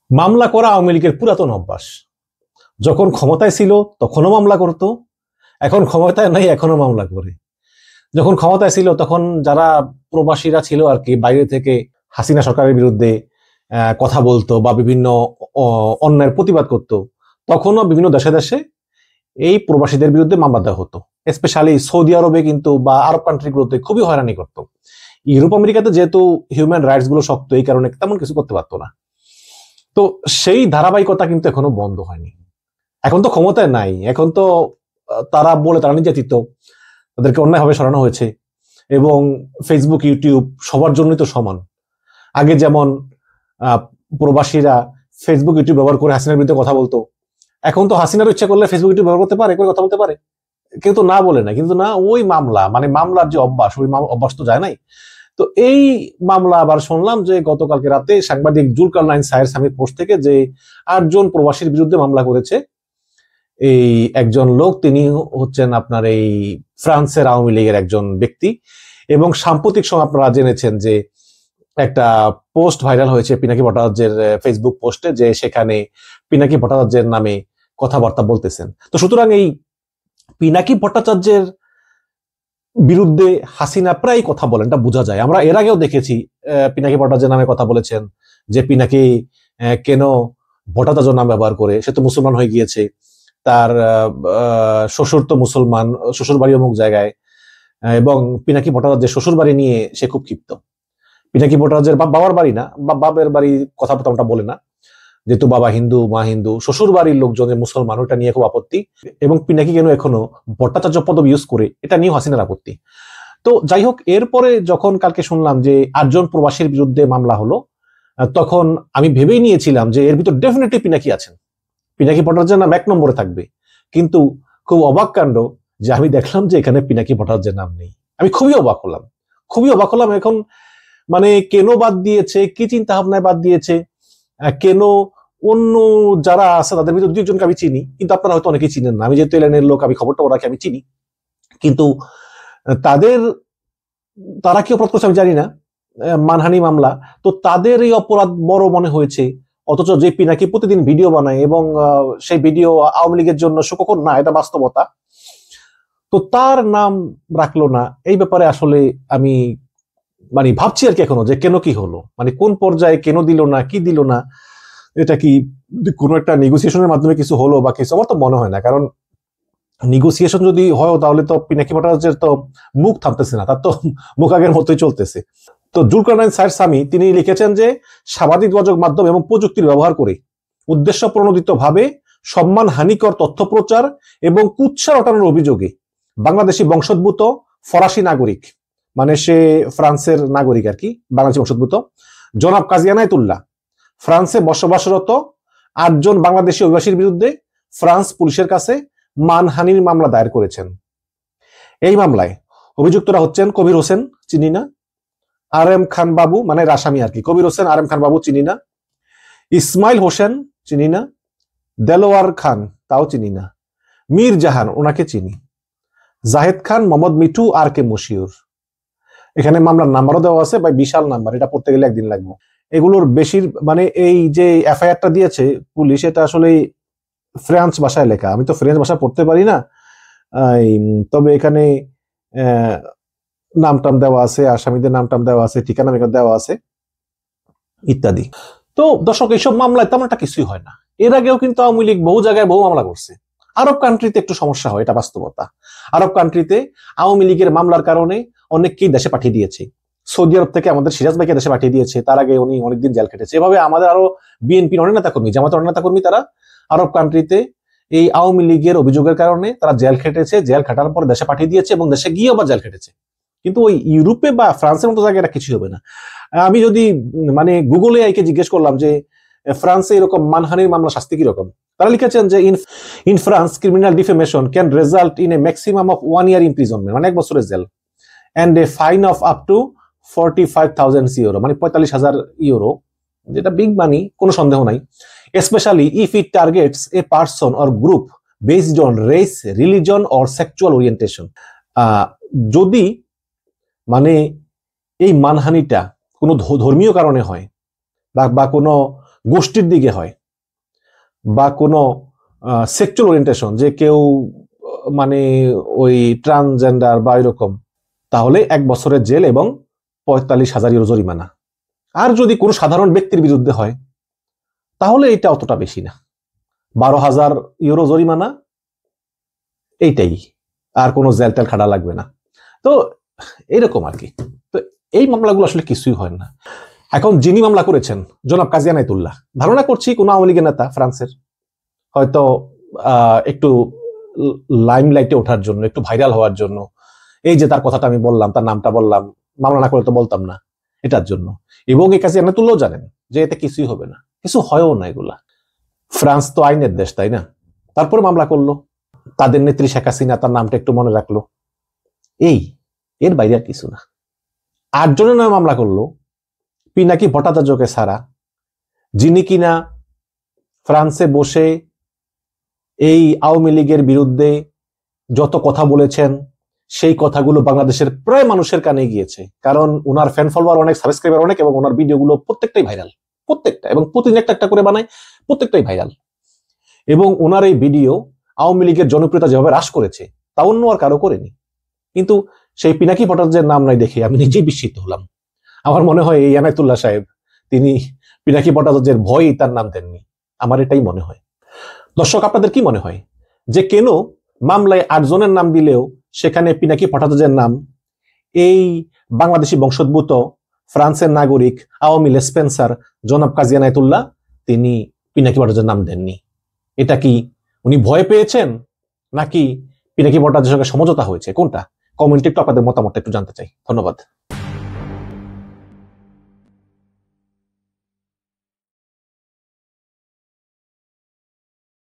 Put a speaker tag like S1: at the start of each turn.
S1: মামলা করা আওয়ামী লীগের পুরাতন অভ্যাস। যখন ক্ষমতায় ছিল তখনও মামলা করত, এখন ক্ষমতায় নাই এখনো মামলা করে। যখন ক্ষমতায় ছিল তখন যারা প্রবাসীরা ছিল আর কি, বাইরে থেকে হাসিনা সরকারের বিরুদ্ধে কথা বলতো বা বিভিন্ন অন্যায়ের প্রতিবাদ করত, তখনও বিভিন্ন দেশে দেশে এই প্রবাসীদের বিরুদ্ধে মামলা দেওয়া হতো। স্পেশালি সৌদি আরবে কিন্তু বা আরব কান্ট্রিগুলোতে খুবই হয়রানি করতো। ইউরোপ আমেরিকাতে যেহেতু হিউম্যান রাইটস গুলো শক্ত, এই কারণে তেমন কিছু করতে পারতো না। তো সেই ধারাবাহিকতা কিন্তু এখনো বন্ধ হয়নি। এখন তো ক্ষমতায় নাই, এখন তো তারা বলে তারা নির্যাতিত, তাদেরকে অন্যায়ভাবে সরানো হয়েছে। এবং ফেসবুক ইউটিউব সবার জন্যই তো সমান। আগে যেমন প্রবাসীরা ফেসবুক ইউটিউব ব্যবহার করে হাসিনার বিরুদ্ধে কথা বলতো, এখন তো হাসিনার ইচ্ছা করলে ফেসবুক ইউটিউব ব্যবহার করতে পারে, করে কথা বলতে পারে, কিন্তু না বলে না। কিন্তু না, ওই মামলা মানে মামলার যে অভ্যাস, ওই অভ্যাস তো যায় নাই। তো এই মামলা আবার শুনলাম যে গতকালকে রাতে সাংবাদিক জুলকারনাইন সায়ের সামির পোস্ট থেকে যে 8 জন প্রবাসীর বিরুদ্ধে মামলা করেছে এই একজন লোক, তিনি হচ্ছেন আপনার এই ফ্রান্সের আওয়ামী লীগের একজন ব্যক্তি। এবং সাম্প্রতিক সময় আপনারা জেনেছেন যে একটা পোস্ট ভাইরাল হয়েছে পিনাকি ভট্টাচার্যের ফেসবুক পোস্টে, যে সেখানে পিনাকি ভট্টাচার্যের নামে কথাবার্তা বলতেছেন। তো সুতরাং এই পিনাকি ভট্টাচার্যের বিরুদ্ধে হাসিনা প্রায় কথা বলেন, এটা বোঝা যায়। আমরা এর আগেও দেখেছি পিনাকি ভট্টাচার্যের নামে কথা বলেছেন, যে পিনাকি কেন ভট্টাচার্য নাম ব্যবহার করে, সে তো মুসলমান হয়ে গিয়েছে, তার শ্বশুর তো মুসলমান, শ্বশুর বাড়ি অমুক জায়গায়। এবং পিনাকি ভট্টাচার্যের শ্বশুর বাড়ি নিয়ে সে খুব ক্ষিপ্ত। পিনাকি ভট্টাচার্যের বাবার বাড়ি না, বাপের বাড়ি কথা প্রথমটা বলে না, যেহেতু বাবা হিন্দু মা হিন্দু, শ্বশুর বাড়ির লোকজনের মুসলমান, ওটা নিয়ে খুব আপত্তি। এবং পিনাকি কেন এখনো ভট্টাচার্য পদবি ইউজ করে, এটা নিয়েও হাসিনার আপত্তি। তো যাই হোক, এরপরে যখন কালকে শুনলাম যে 8 জন প্রবাসীর বিরুদ্ধে মামলা হলো, তখন আমি ভেবেই নিয়েছিলাম যে এর ভিতর ডেফিনেটলি পিনাকি আছেন, পিনাকি ভট্টাচার্যের নাম 1 নম্বরে থাকবে। কিন্তু খুব অবাক কাণ্ড যে আমি দেখলাম যে এখানে পিনাকি ভট্টাচার্যের নাম নেই। আমি খুবই অবাক হলাম, খুবই অবাক হলাম। এখন মানে কেন বাদ দিয়েছে, কি চিন্তা ভাবনায় বাদ দিয়েছে, কেন অন্য যারা আছে তাদের ভিতরে 2 জনকে আমি চিনি, কিন্তু আপনারা হয়তো অনেকেই চিনেন না। আমি যেহেতু এলানের লোক, আমি খবরটা রাখি, আমি চিনি, কিন্তু তারা কি অপরাধ করছে আমি জানি না, মানহানি মামলা। তো তাদের এই অপরাধ বড় মনে হয়েছে, অথচ যে পিনাকি প্রতিদিন ভিডিও বানায় এবং সেই ভিডিও আওয়ামী লীগের জন্য সুখকর না, এটা বাস্তবতা, তো তার নাম রাখলো না। এই ব্যাপারে আসলে আমি মানে ভাবছি আর কি এখনো, যে কেন কি হলো, মানে কোন পর্যায়ে কেন দিল না, কি দিল না, এটা কি কোনো একটা নেগোসিয়েশনের মাধ্যমে কিছু হলো বা কিছু? আমার তো মনে হয় না, কারণ নেগোসিয়েশন যদি হয় তাহলে তো পিনাকি ভট্টাচার্যের তো মুখ থামতেছে না, তার তো মুখ আগের মতোই চলতেছে। তো জুলকারনাইন সায়ের সামি তিনি লিখেছেন যে সামাজিক যোগাযোগ মাধ্যম এবং প্রযুক্তির ব্যবহার করে উদ্দেশ্য প্রণোদিত ভাবে সম্মান হানিকর তথ্য প্রচার এবং কুৎসা রটানোর অভিযোগে বাংলাদেশি বংশোদ্ভূত ফরাসি নাগরিক, মানে সে ফ্রান্সের নাগরিক আর কি, বাংলাদেশি বংশোদ্ভূত, জনাব কাজী এনায়েতুল্লাহ ফ্রান্সে বসবাসরত 8 জন বাংলাদেশি অভিবাসীর বিরুদ্ধে ফ্রান্স পুলিশের কাছে মানহানির মামলা দায়ের করেছেন। এই মামলায় অভিযুক্তরা হচ্ছেন কবির হোসেন, চিনি না, আর এম খান বাবু, মানে আসামি আর কি, কবির হোসেন, আর এম খান বাবু চিনি না, ইসমাইল হোসেন চিনি না, দেলোয়ার খান তাও চিনি না, মীর জাহান ওনাকে চিনি, জাহেদ খান, মোহাম্মদ মিঠু, আর কে মশিউর। এখানে মামলার নাম্বারও দেওয়া আছে, বা বিশাল নাম্বার, এটা পড়তে গেলে একদিন লাগবে। এগুলোর বেশির মানে এই যে এফআইআরটা দিয়েছে পুলিশ, এটা আসলে ফ্রান্স ভাষায় লেখা, আমি তো ফ্রেঞ্চ ভাষা পড়তে পারি না, তবে এখানে নাম টাম দেওয়া আছে, আসামিদের নাম টাম দেওয়া আছে, ঠিকানা দেওয়া আছে ইত্যাদি। তো দর্শক, এইসব মামলায় তেমন একটা কিছুই হয় না। এর আগেও কিন্তু আওয়ামী লীগ বহু জায়গায় বহু মামলা করছে। আরব কান্ট্রিতে একটু সমস্যা হয়, এটা বাস্তবতা। আরব কান্ট্রিতে আওয়ামী লীগের মামলার কারণে অনেককেই দেশে পাঠিয়ে দিয়েছে। সৌদি আরব থেকে আমাদের সিরাজ ভাইকে দেশে পাঠিয়ে দিয়েছে, তার আগে উনি অনেকদিন জেল খেটেছে। এভাবে আমাদের আরো বিএনপির অনেক নেতা কর্মী, জামাতের অনেক নেতা কর্মী, তারা আরব কান্ট্রিতে এই আওয়ামী লীগের অভিযোগের কারণে তারা জেল খেটেছে, জেল খাটার পর দেশে পাঠিয়ে দিয়েছে এবং দেশে গিয়ে আবার জেল খেটেছে। কিন্তু ওই ইউরোপে বা ফ্রান্সের মতো জায়গায় এটা কিছুই হবে না। আমি যদি মানে গুগলে আইকে জিজ্ঞেস করলাম যে ফ্রান্সে এরকম মানহানির মামলা শাস্তি কিরকম, তারা লিখেছেন যে in France criminal defamation can result in a maximum of 1 year imprisonment, মানে 1 বছরের জেল, and a fine of up to 45,000 euro, মানে 45,000 ইউরো, যেটা বিগ মানি, কোনো সন্দেহ নাই। Specially if it targets a person or group based on race, religion or sexual orientation. যদি মানে এই মানহানিটা কোনো ধর্মীয় কারণে হয় বা কোনো গোষ্ঠীর দিকে হয় বা কোনো সেক্সুয়াল ওরিয়েন্টেশন, যে কেউ মানে ওই ট্রান্সজেন্ডার বা এরকম, তাহলে 1 বছরের জেল এবং 45,000 ইউরো জরিমানা। আর যদি কোনো সাধারণ ব্যক্তির বিরুদ্ধে হয় তাহলে এটা অতটা বেশি না, 12,000 ইউরো জরিমানা, এইটাই, আর কোনো জেল টেল খাটা লাগবে না। তো এরকম আর কি। তো এই মামলাগুলো আসলে কিছুই হয় না। এখন যিনি মামলা করেছেন জনাব কাজী এনায়েতুল্লাহ, ধারণা করছি কোনো আওয়ামী লীগের নেতা, ফ্রান্সের, হয়তো একটু লাইমলাইটে ওঠার জন্য, একটু ভাইরাল হওয়ার জন্য, এই যে তার কথাটা আমি বললাম, তার নামটা বললাম, মামলা না করে তো বলতাম না, এটার জন্য। এবং এই কাজী এনায়েতুল্লাহ জানেন যে এতে কিছুই হবে না, কিছু হয়ও না এগুলা। ফ্রান্স তো আইনের দেশ, তাই না? তারপর মামলা করলো, তাদের নেত্রী শেখ হাসিনা তার নামটা একটু মনে রাখলো, এর বাইরে আর কিছু না। 8 জনের নামে মামলা করলো, পিনাকি ভট্টাচার্যকে ছাড়া, যিনি কিনা ফ্রান্সে বসে এই আওয়ামী লীগের বিরুদ্ধে যত কথা বলেছেন সেই কথাগুলো বাংলাদেশের প্রায় মানুষের কানে গিয়েছে, কারণ ওনার ফ্যান ফলোয়ার অনেক, সাবস্ক্রাইবার অনেক, এবং ওনার ভিডিওগুলো প্রত্যেকটাই ভাইরাল, প্রত্যেকটা, এবং প্রতিদিন একটা করে বানায়, প্রত্যেকটাই ভাইরাল। এবং ওনার এই ভিডিও আওয়ামী লীগের জনপ্রিয়তা যেভাবে হ্রাস করেছে তা অন্য আর কারো করেনি। কিন্তু সেই পিনাকি ভট্টাচার্যের নাম নাই দেখে আমি নিজেই বিস্মিত হলাম। আমার মনে হয় এই এনায়েতুল্লাহ সাহেব, তিনি পিনাকি ভট্টাচার্যের ভয়ই তার নাম দেননি, আমার এটাই মনে হয়। দর্শক, আপনাদের কি মনে হয় যে কেন মামলায় 8 জনের নাম দিলেও সেখানে পিনাকি ভট্টাচার্যের নাম, এই বাংলাদেশি বংশোদ্ভূত ফ্রান্সের নাগরিক আওয়ামী লেসপেন্সার জনাব কাজী এনায়েতুল্লাহ, তিনি পিনাকি ভট্টাচার্যের নাম দেননি? এটা কি উনি ভয় পেয়েছেন, নাকি পিনাকি ভট্টাচার্যের সঙ্গে সমঝোতা হয়েছে? কোনটা? কমেন্টে একটু আপনাদের মতামতটা একটু জানতে চাই। ধন্যবাদ।